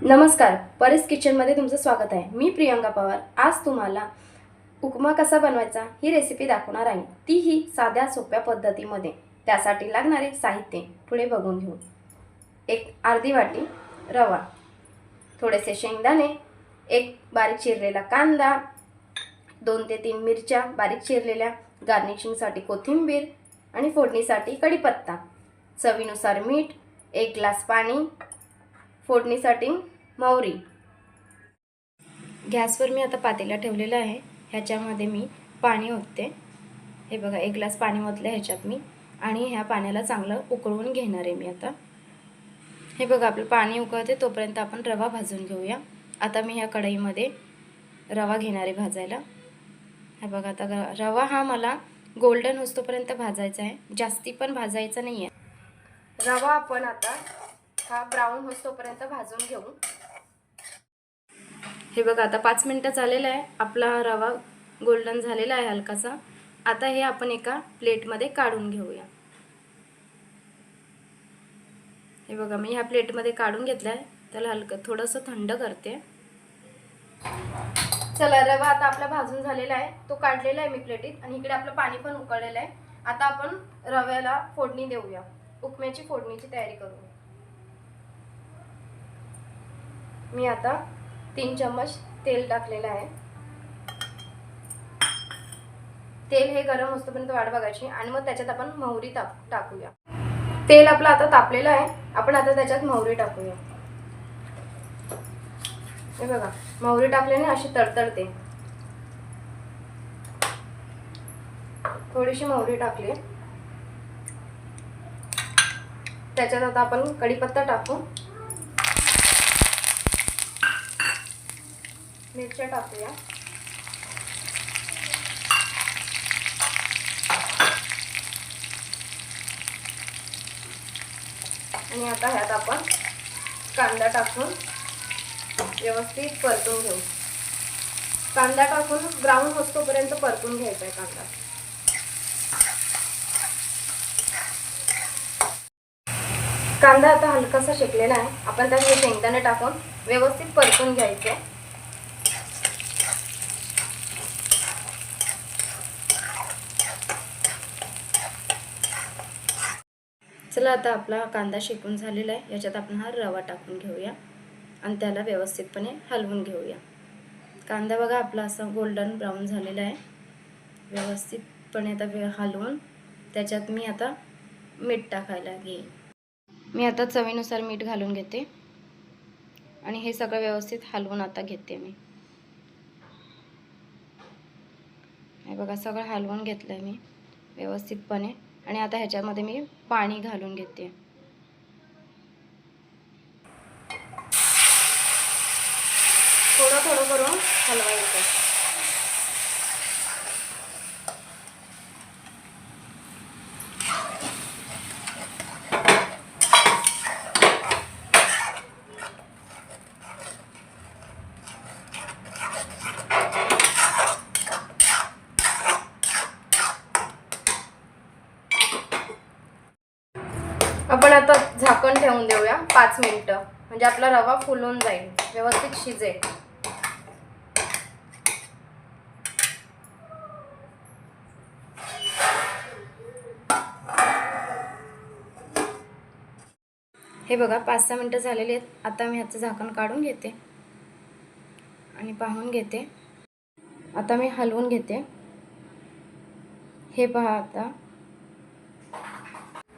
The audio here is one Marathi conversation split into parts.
नमस्कार, परेश किचनमध्ये तुमचं स्वागत आहे। मी प्रियंका पवार। आज तुम्हाला उपमा कसा बनवायचा ही रेसिपी दाखवणार आहे, तीही साध्या सोप्या पद्धतीमध्ये। त्यासाठी लागणारे साहित्य पुढे बघून घेऊ। एक अर्धी वाटी रवा, थोडेसे शेंगदाणे, एक बारीक चिरलेला कांदा, 2 ते 3 मिरच्या बारीक चिरलेल्या, गार्निशिंगसाठी कोथिंबीर आणि फोडणीसाठी कढीपत्ता, चवीनुसार मीठ, 1 ग्लास पाणी, फोडणीसाठी मोहरी। गॅसवर मी आता पातेला ठेवलेला आहे। ह्याच्यामध्ये मी पाणी ओतते। हे बघा, 1 ग्लास पाणी ओतले ह्याच्यात मी, आणि ह्या पाण्याला चांगलं उकळून घेणार आहे मी आता। हे बघा, आपलं पाणी उकळते तोपर्यंत आपण रवा भाजून घेऊया। आता मी ह्या कढईमध्ये रवा घेणार आहे भाजायला। हे बघा, आता रवा हा मला गोल्डन होईपर्यंत भाजायचा आहे, जास्ती पण भाजायचा नाही आहे। रवा आपण आता हा ब्राऊन होईपर्यंत भाजून घेऊ। हे बघा, आता 5 मिनिटं झालेला आहे। आपला रवा गोल्डन झालेला आहे हलकासा। आता हे आपण एका प्लेटमध्ये काढून घेऊया। हे बघा, मी ह्या प्लेटमध्ये काढून घेतलाय। त्याला हलकं थोडंसं थंड करते। चला, रवा आता आपला भाजून झालेला आहे, तो काढलेला आहे मी प्लेटीत, आणि इकडे आपलं पाणी पण उकळलेलं आहे। आता आपण रव्याला फोडणी देऊया। उपम्याची फोडणीची तयारी करू। मी आता 3 चम्मच तेल टाकलेलं आहे। तेल हे गरम होईपर्यंत वाट बघायची, आणि मग त्याच्यात आपण मोहरी टाकूया। तेल आपलं आता तापलेलं आहे, आपण आता त्याच्यात मोहरी टाकूया। हे बघा, मोहरी टाकल्याने अशी तडतडते। थोडीशी मोहरी टाकली, त्याच्यात आता आपण कढीपत्ता टाकू, मिरच्या टाकूया, आणि आता ह्यात आपण कांदा टाकून व्यवस्थित परतून घेऊ। कांदा टाकून ब्राऊन होईपर्यंत परतून घ्यायचा आहे कांदा। कांदा आता हलकासा शेकलेला आहे, आपण त्यात शेंगदाणे टाकून व्यवस्थित परतून घ्यायचे। चला, आता आपला कांदा शेकून झालेला आहे। याच्यात आपण हा रवा टाकून घेऊया, आणि त्याला व्यवस्थितपणे हलवून घेऊया। कांदा बघा आपला असा गोल्डन ब्राऊन झालेला आहे। व्यवस्थितपणे आता हलवून त्याच्यात मी आता मीठ टाकायला घेईन। मी आता चवीनुसार मीठ घालून घेते, आणि हे सगळं व्यवस्थित हलवून आता घेते मी। हे बघा, सगळं हलवून घेतलंय मी व्यवस्थितपणे, आणि आता ह्याच्यामध्ये मी पाणी घालून घेते। थोडं थोडं करून हलवायचं। आपण आता झाकण ठेवून देऊया 5 मिनिटं, म्हणजे आपला रवा फुलून जाईल, व्यवस्थित शिजेल। हे बघा, 5-6 मिनिटं झालेली आहेत। आता मी ह्याचं झाकण काढून घेते आणि पाहून घेते। आता मी हलवून घेते। हे पहा, आता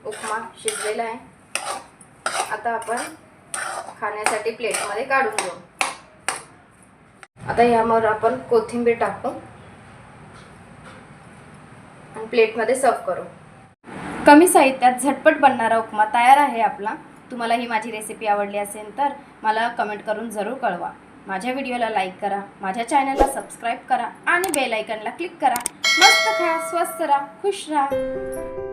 उपमा शिजलेला आहे। आता आपण खाण्यासाठी प्लेटमध्ये काढून घेऊ। आता यावर आपण कोथिंबीर टाकू आणि प्लेटमध्ये सर्व करू। कमी साहित्यात झटपट बनणारा उपमा तयार आहे आपला। तुम्हाला ही माझी रेसिपी आवडली असेल तर मला कमेंट करून जरूर कळवा। माझ्या व्हिडिओला लाईक करा, माझ्या चॅनलला सबस्क्राईब करा, आणि बेल आयकॉनला क्लिक करा। मस्त खा, स्वस्थ राहा, खुश राहा।